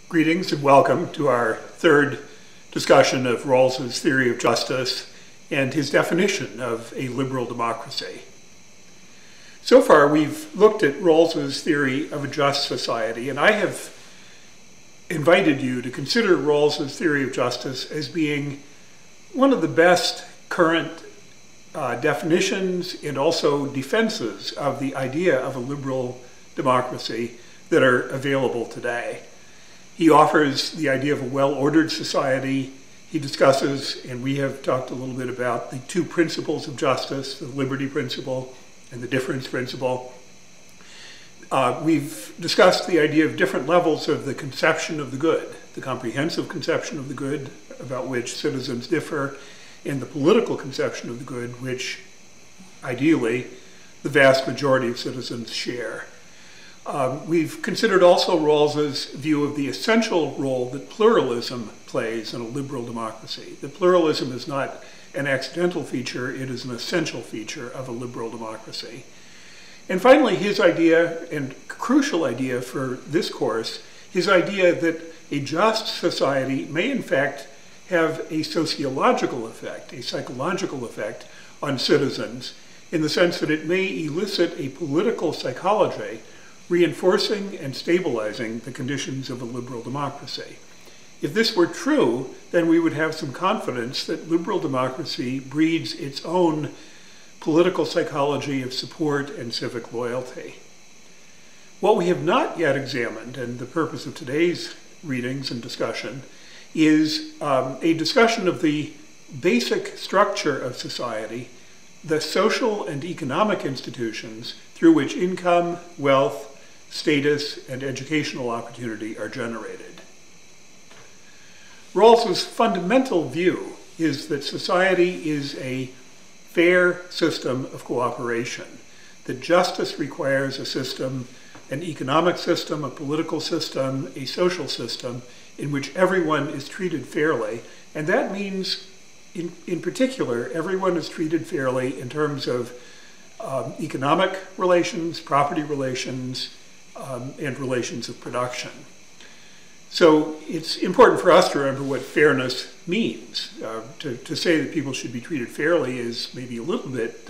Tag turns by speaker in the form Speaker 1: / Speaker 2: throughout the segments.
Speaker 1: Greetings and welcome to our third discussion of Rawls's theory of justice and his definition of a liberal democracy. So far, we've looked at Rawls's theory of a just society, and I have invited you to consider Rawls's theory of justice as being one of the best current definitions and also defenses of the idea of a liberal democracy that are available today. He offers the idea of a well-ordered society. He discusses, and we have talked a little bit about, the two principles of justice, the liberty principle and the difference principle. We've discussed the idea of different levels of the conception of the good, the comprehensive conception of the good, about which citizens differ, and the political conception of the good, which ideally the vast majority of citizens share. We've considered also Rawls's view of the essential role that pluralism plays in a liberal democracy. That pluralism is not an accidental feature, it is an essential feature of a liberal democracy. And finally, his idea, and crucial idea for this course, his idea that a just society may in fact have a sociological effect, a psychological effect on citizens, in the sense that it may elicit a political psychology reinforcing and stabilizing the conditions of a liberal democracy. If this were true, then we would have some confidence that liberal democracy breeds its own political psychology of support and civic loyalty. What we have not yet examined, and the purpose of today's readings and discussion, is a discussion of the basic structure of society, the social and economic institutions through which income, wealth, status, and educational opportunity are generated. Rawls's fundamental view is that society is a fair system of cooperation, that justice requires a system, an economic system, a political system, a social system, in which everyone is treated fairly, and that means, in particular, everyone is treated fairly in terms of economic relations, property relations, and relations of production. So it's important for us to remember what fairness means. To say that people should be treated fairly is maybe a little bit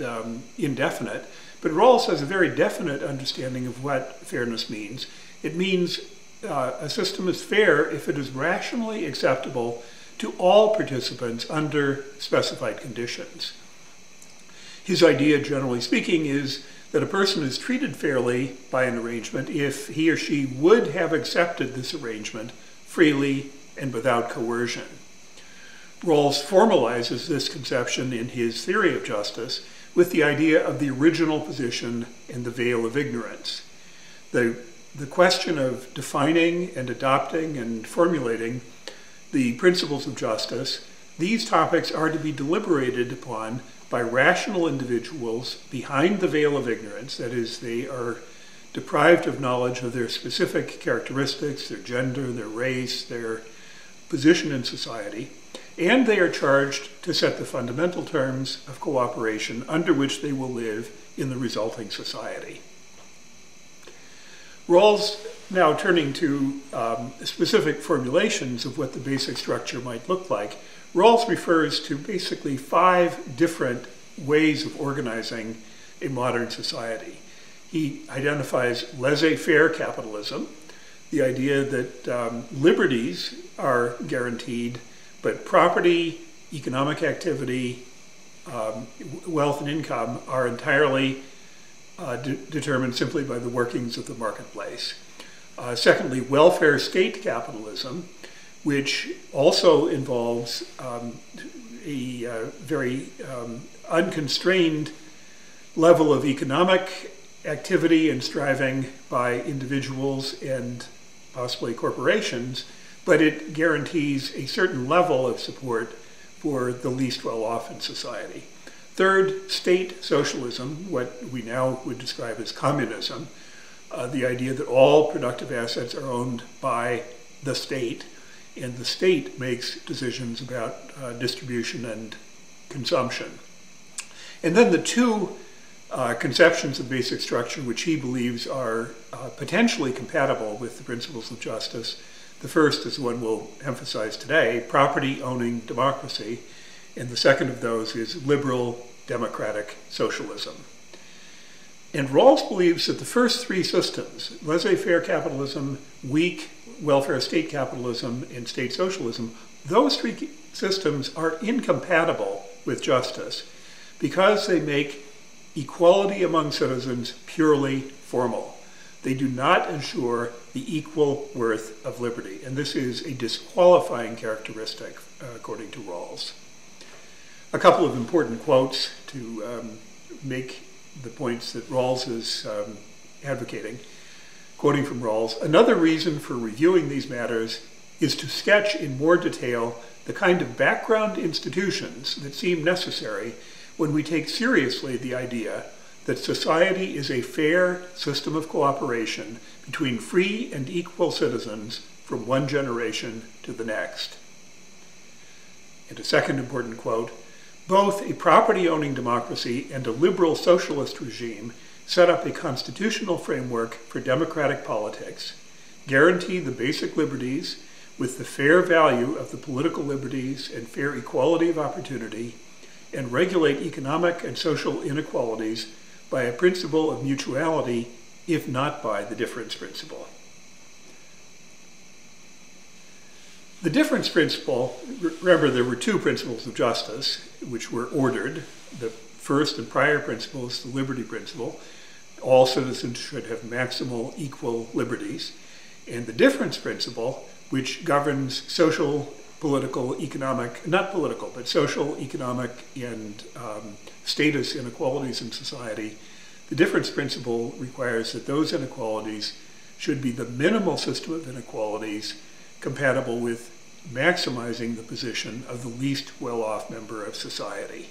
Speaker 1: indefinite, but Rawls has a very definite understanding of what fairness means. It means a system is fair if it is rationally acceptable to all participants under specified conditions. His idea, generally speaking, is that a person is treated fairly by an arrangement if he or she would have accepted this arrangement freely and without coercion. Rawls formalizes this conception in his theory of justice with the idea of the original position and the veil of ignorance. The question of defining and adopting and formulating the principles of justice, these topics are to be deliberated upon by rational individuals behind the veil of ignorance, that is, they are deprived of knowledge of their specific characteristics, their gender, their race, their position in society, and they are charged to set the fundamental terms of cooperation under which they will live in the resulting society. Rawls, now turning to specific formulations of what the basic structure might look like, Rawls refers to basically 5 different ways of organizing a modern society. He identifies laissez-faire capitalism, the idea that liberties are guaranteed, but property, economic activity, wealth and income are entirely determined simply by the workings of the marketplace. Secondly, welfare state capitalism, which also involves a very unconstrained level of economic activity and striving by individuals and possibly corporations, but it guarantees a certain level of support for the least well-off in society. Third, state socialism, what we now would describe as communism, the idea that all productive assets are owned by the state, and the state makes decisions about distribution and consumption. And then the two conceptions of basic structure which he believes are potentially compatible with the principles of justice. The first is one we'll emphasize today, property-owning democracy, and the second of those is liberal democratic socialism. And Rawls believes that the first three systems, laissez-faire capitalism, weak welfare state capitalism, and state socialism, those three systems are incompatible with justice because they make equality among citizens purely formal. They do not ensure the equal worth of liberty, and this is a disqualifying characteristic, according to Rawls. A couple of important quotes to make the points that Rawls is advocating. Quoting from Rawls, "Another reason for reviewing these matters is to sketch in more detail the kind of background institutions that seem necessary when we take seriously the idea that society is a fair system of cooperation between free and equal citizens from one generation to the next." And a second important quote, "Both a property-owning democracy and a liberal socialist regime set up a constitutional framework for democratic politics, guarantee the basic liberties with the fair value of the political liberties and fair equality of opportunity, and regulate economic and social inequalities by a principle of mutuality, if not by the difference principle." The difference principle, remember there were two principles of justice which were ordered. The first and prior principle is the liberty principle. All citizens should have maximal equal liberties. And the difference principle, which governs social, political, economic, not political, but social, economic, and status inequalities in society, the difference principle requires that those inequalities should be the minimal system of inequalities compatible with maximizing the position of the least well-off member of society.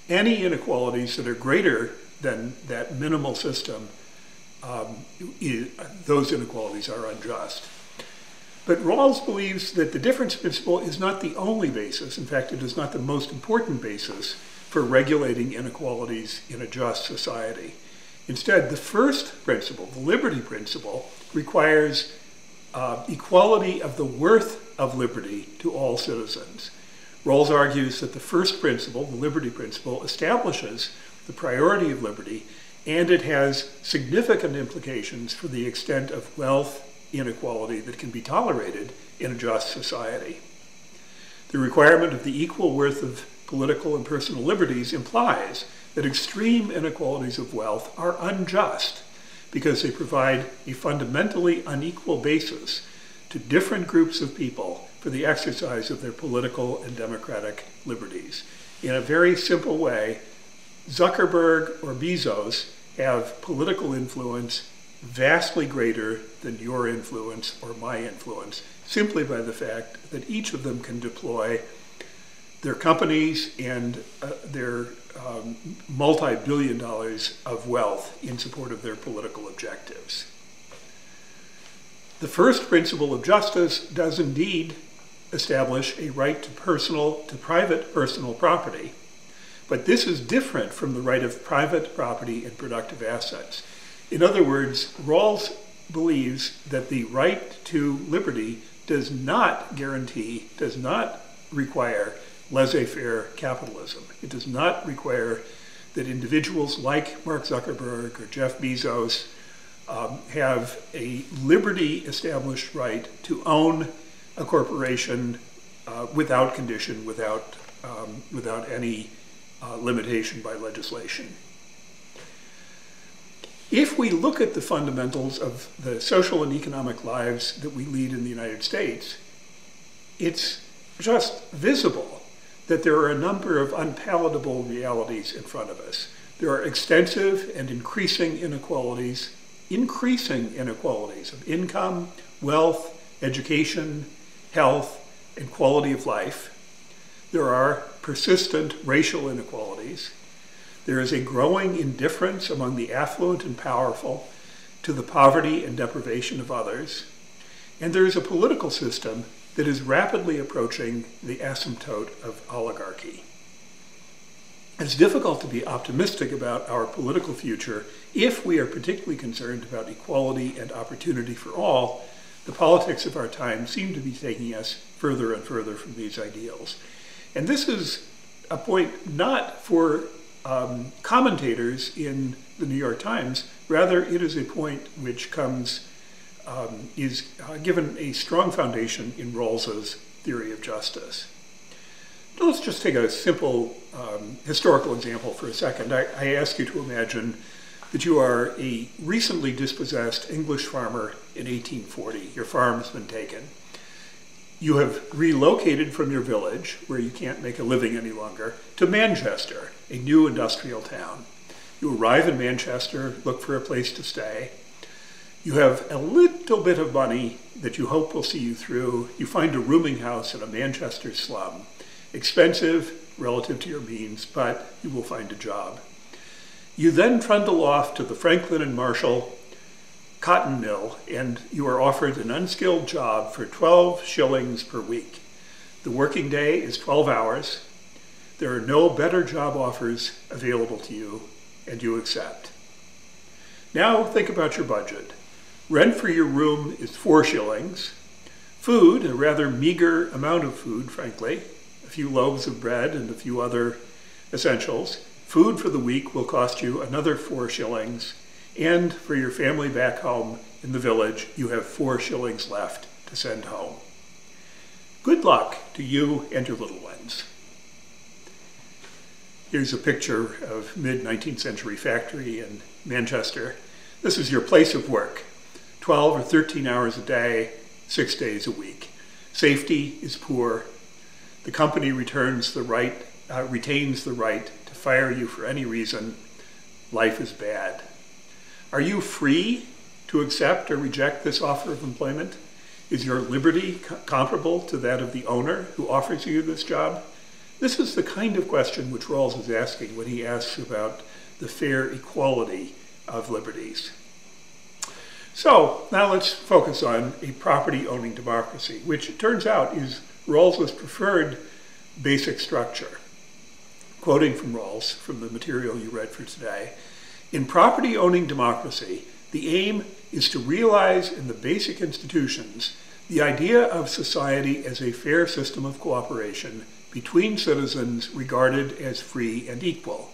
Speaker 1: Any inequalities that are greater than that minimal system, those inequalities are unjust. But Rawls believes that the difference principle is not the only basis. In fact, it is not the most important basis for regulating inequalities in a just society. Instead, the first principle, the liberty principle, requires equality of the worth of liberty to all citizens. Rawls argues that the first principle, the liberty principle, establishes the priority of liberty, and it has significant implications for the extent of wealth inequality that can be tolerated in a just society. The requirement of the equal worth of political and personal liberties implies that extreme inequalities of wealth are unjust because they provide a fundamentally unequal basis to different groups of people for the exercise of their political and democratic liberties. In a very simple way, Zuckerberg or Bezos have political influence vastly greater than your influence or my influence, simply by the fact that each of them can deploy their companies and their multi-billion dollars of wealth in support of their political objectives. The first principle of justice does indeed establish a right to private personal property, but this is different from the right of private property and productive assets. In other words, Rawls believes that the right to liberty does not guarantee, does not require laissez-faire capitalism. It does not require that individuals like Mark Zuckerberg or Jeff Bezos have a liberty-established right to own a corporation without condition, without any limitation by legislation. If we look at the fundamentals of the social and economic lives that we lead in the United States, it's just visible that there are a number of unpalatable realities in front of us. There are extensive and increasing inequalities of income, wealth, education, health, and quality of life. There are persistent racial inequalities. There is a growing indifference among the affluent and powerful to the poverty and deprivation of others. And there is a political system that is rapidly approaching the asymptote of oligarchy. It's difficult to be optimistic about our political future if we are particularly concerned about equality and opportunity for all. The politics of our time seem to be taking us further and further from these ideals. And this is a point not for commentators in the New York Times. Rather, it is a point which is given a strong foundation in Rawls's theory of justice. Now, let's just take a simple historical example for a second. I ask you to imagine that you are a recently dispossessed English farmer in 1840. Your farm has been taken. You have relocated from your village, where you can't make a living any longer, to Manchester, a new industrial town. You arrive in Manchester, look for a place to stay. You have a little bit of money that you hope will see you through. You find a rooming house in a Manchester slum. Expensive relative to your means, but you will find a job. You then trundle off to the Franklin and Marshall cotton mill, and you are offered an unskilled job for 12 shillings per week. The working day is 12 hours. There are no better job offers available to you, and you accept. Now think about your budget. Rent for your room is 4 shillings. Food, a rather meager amount of food, frankly, a few loaves of bread and a few other essentials. Food for the week will cost you another 4 shillings. And for your family back home in the village, you have 4 shillings left to send home. Good luck to you and your little ones. Here's a picture of mid-19th century factory in Manchester. This is your place of work. 12 or 13 hours a day, 6 days a week. Safety is poor. The company retains the right to fire you for any reason. Life is bad. Are you free to accept or reject this offer of employment? Is your liberty comparable to that of the owner who offers you this job? This is the kind of question which Rawls is asking when he asks about the fair equality of liberties. So now let's focus on a property-owning democracy, which it turns out is Rawls's preferred basic structure. Quoting from Rawls, from the material you read for today, in property-owning democracy, the aim is to realize in the basic institutions the idea of society as a fair system of cooperation between citizens regarded as free and equal.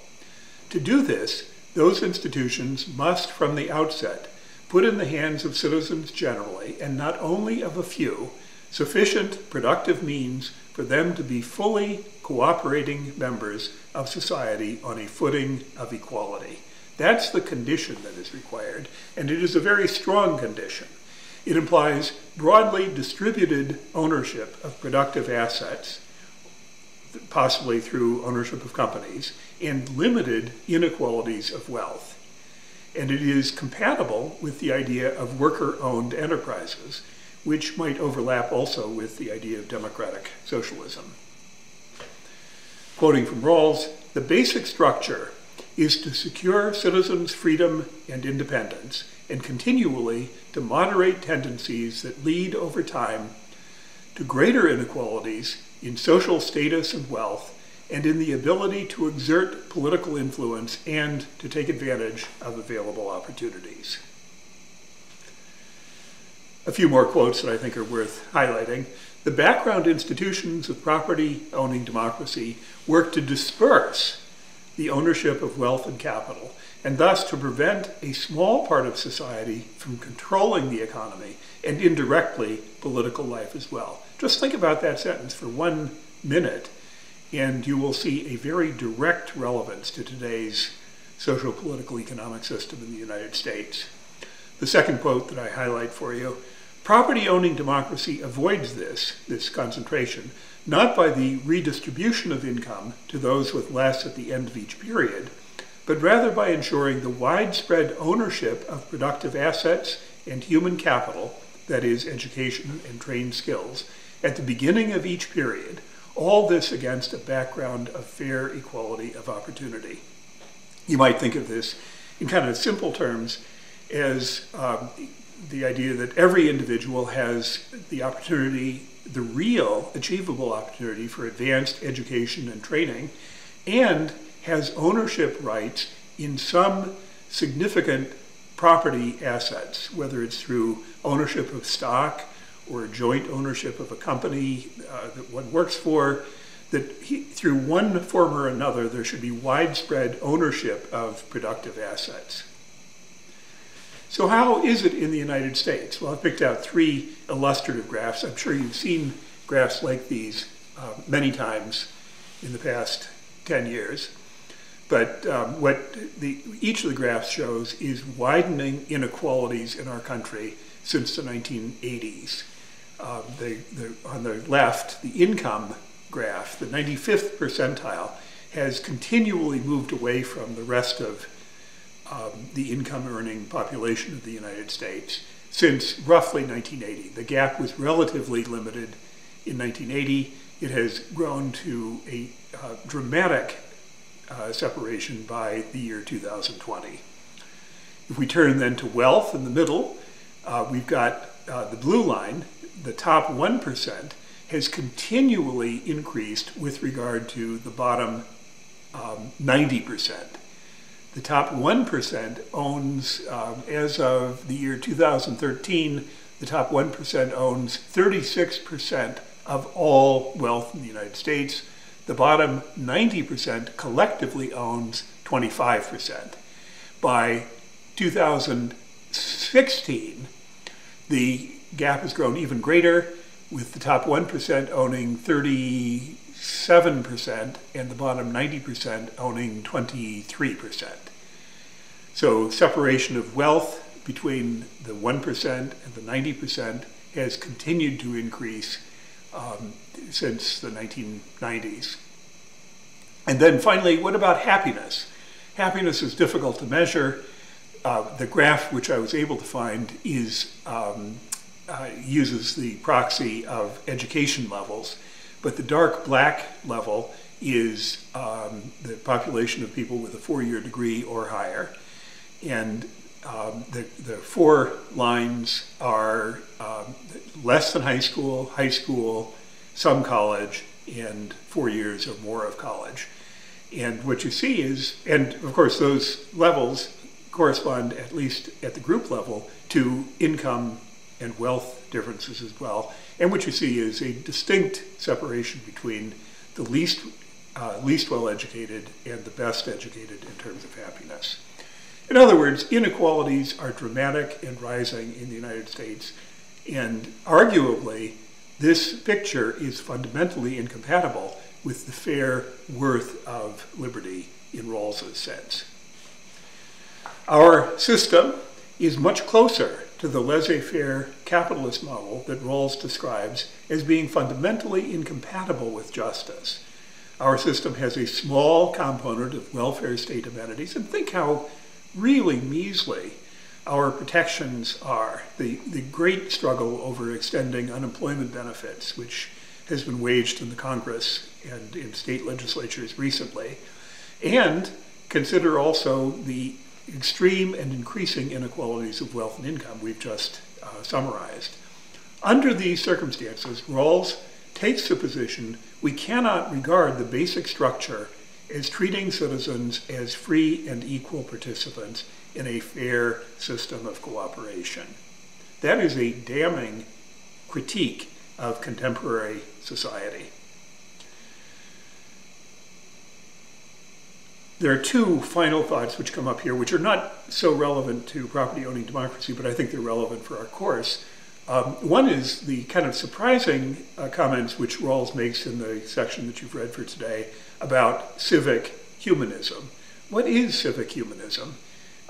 Speaker 1: To do this, those institutions must, from the outset, put in the hands of citizens generally, and not only of a few, sufficient productive means for them to be fully cooperating members of society on a footing of equality. That's the condition that is required, and it is a very strong condition. It implies broadly distributed ownership of productive assets, possibly through ownership of companies, and limited inequalities of wealth. And it is compatible with the idea of worker-owned enterprises, which might overlap also with the idea of democratic socialism. Quoting from Rawls, the basic structure is to secure citizens' freedom and independence, and continually to moderate tendencies that lead over time to greater inequalities in social status and wealth, and in the ability to exert political influence and to take advantage of available opportunities. A few more quotes that I think are worth highlighting. The background institutions of property-owning democracy work to disperse the ownership of wealth and capital, and thus to prevent a small part of society from controlling the economy and indirectly political life as well. Just think about that sentence for 1 minute, and you will see a very direct relevance to today's social, political, economic system in the United States. The second quote that I highlight for you, property-owning democracy avoids this concentration, not by the redistribution of income to those with less at the end of each period, but rather by ensuring the widespread ownership of productive assets and human capital, that is, education and trained skills, at the beginning of each period, all this against a background of fair equality of opportunity. You might think of this in kind of simple terms as the idea that every individual has the opportunity, the real achievable opportunity for advanced education and training, and has ownership rights in some significant property assets, whether it's through ownership of stock or joint ownership of a company that one works for, that through one form or another, there should be widespread ownership of productive assets. So how is it in the United States? Well, I've picked out three illustrative graphs. I'm sure you've seen graphs like these many times in the past 10 years. But what each of the graphs shows is widening inequalities in our country since the 1980s. On the left, the income graph, the 95th percentile, has continually moved away from the rest of the income-earning population of the United States since roughly 1980. The gap was relatively limited in 1980. It has grown to a dramatic separation by the year 2020. If we turn then to wealth in the middle, we've got the blue line. The top 1% has continually increased with regard to the bottom 90%. The top 1% owns, as of the year 2013, the top 1% owns 36% of all wealth in the United States. The bottom 90% collectively owns 25%. By 2016, the gap has grown even greater, with the top 1% owning 37% and the bottom 90% owning 23%. So separation of wealth between the 1% and the 90% has continued to increase since the 1990s. And then finally, what about happiness? Happiness is difficult to measure. The graph which I was able to find is uses the proxy of education levels, but the dark black level is the population of people with a 4-year degree or higher. And the four lines are less than high school, some college, and 4 years or more of college. And what you see is, and of course those levels correspond, at least at the group level, to income and wealth differences as well. And what you see is a distinct separation between the least well-educated and the best educated in terms of happiness. In other words, inequalities are dramatic and rising in the United States, and arguably this picture is fundamentally incompatible with the fair worth of liberty in Rawls' sense. Our system is much closer to the laissez-faire capitalist model that Rawls describes as being fundamentally incompatible with justice. Our system has a small component of welfare state amenities, and think how really measly our protections are. The great struggle over extending unemployment benefits, which has been waged in the Congress and in state legislatures recently, and consider also the extreme and increasing inequalities of wealth and income we've just summarized. Under these circumstances, Rawls takes the position we cannot regard the basic structure as treating citizens as free and equal participants in a fair system of cooperation. That is a damning critique of contemporary society. There are two final thoughts which come up here, which are not so relevant to property owning democracy, but I think they're relevant for our course. One is the kind of surprising comments which Rawls makes in the section that you've read for today about civic humanism. What is civic humanism?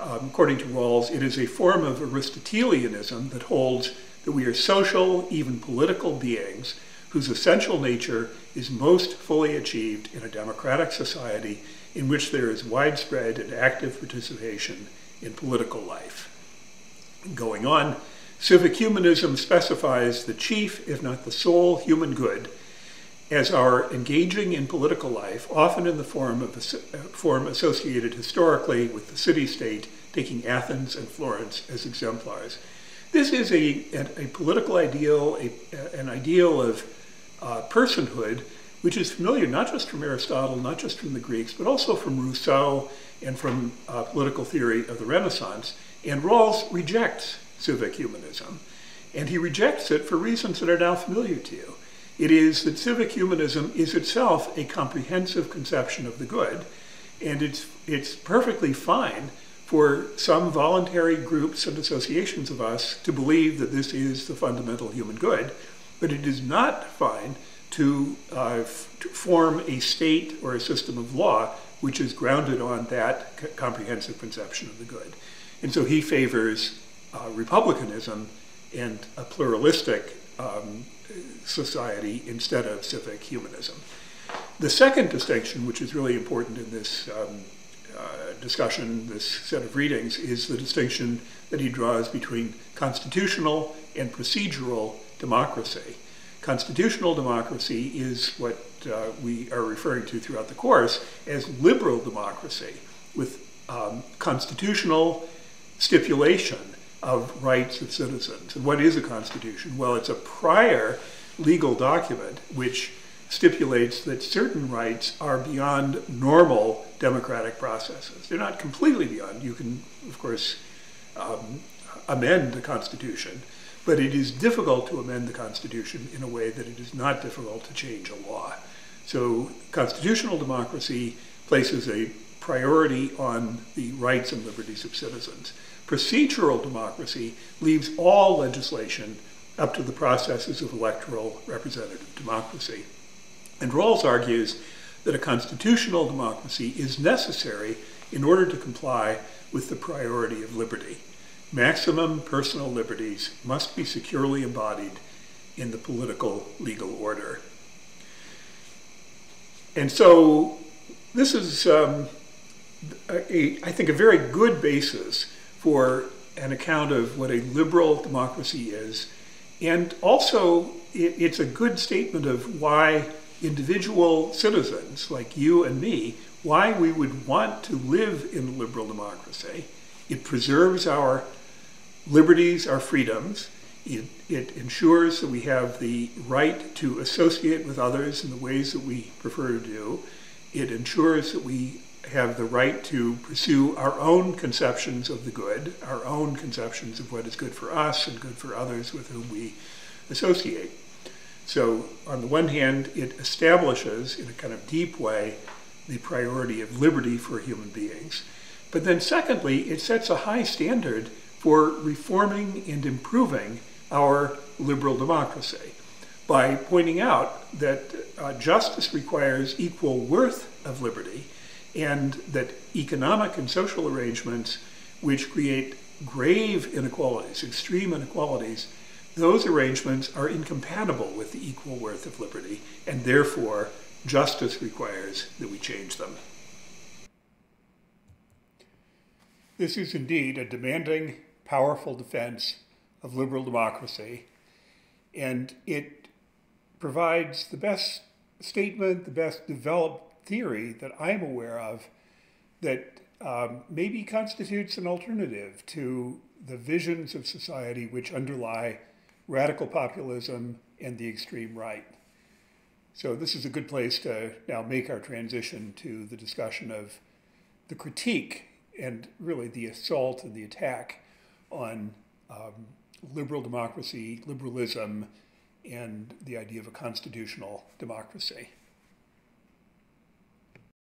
Speaker 1: According to Rawls, it is a form of Aristotelianism that holds that we are social, even political beings whose essential nature is most fully achieved in a democratic society in which there is widespread and active participation in political life. Going on, civic humanism specifies the chief, if not the sole, human good as our engaging in political life, often in the form associated historically with the city-state, taking Athens and Florence as exemplars. This is a political ideal, an ideal of personhood, which is familiar not just from Aristotle, not just from the Greeks, but also from Rousseau and from political theory of the Renaissance. And Rawls rejects civic humanism. And he rejects it for reasons that are now familiar to you. It is that civic humanism is itself a comprehensive conception of the good, and it's perfectly fine for some voluntary groups and associations of us to believe that this is the fundamental human good, but it is not fine to form a state or a system of law which is grounded on that comprehensive conception of the good. And so he favors republicanism and a pluralistic society instead of civic humanism. The second distinction, which is really important in this discussion, this set of readings, is the distinction that he draws between constitutional and procedural democracy. Constitutional democracy is what we are referring to throughout the course as liberal democracy, with constitutional stipulation of rights of citizens. And what is a constitution? Well, it's a prior legal document which stipulates that certain rights are beyond normal democratic processes. They're not completely beyond. You can, of course, amend the Constitution, but it is difficult to amend the Constitution in a way that it is not difficult to change a law. So constitutional democracy places a priority on the rights and liberties of citizens. Procedural democracy leaves all legislation up to the processes of electoral representative democracy. And Rawls argues that a constitutional democracy is necessary in order to comply with the priority of liberty. Maximum personal liberties must be securely embodied in the political legal order. And so this is, I think, a very good basis for an account of what a liberal democracy is. And also, it's a good statement of why individual citizens like you and me, why we would want to live in a liberal democracy. It preserves our liberties, our freedoms. It ensures that we have the right to associate with others in the ways that we prefer to do. It ensures that we have the right to pursue our own conceptions of the good, our own conceptions of what is good for us and good for others with whom we associate. So on the one hand, it establishes in a kind of deep way the priority of liberty for human beings. But then secondly, it sets a high standard for reforming and improving our liberal democracy by pointing out that justice requires equal worth of liberty, and that economic and social arrangements which create grave inequalities, extreme inequalities, those arrangements are incompatible with the equal worth of liberty, and therefore justice requires that we change them. This is indeed a demanding, powerful defense of liberal democracy, and it provides the best statement, the best developed theory that I'm aware of that maybe constitutes an alternative to the visions of society which underlie radical populism and the extreme right. So this is a good place to now make our transition to the discussion of the critique and really the assault and the attack on liberal democracy, liberalism, and the idea of a constitutional democracy.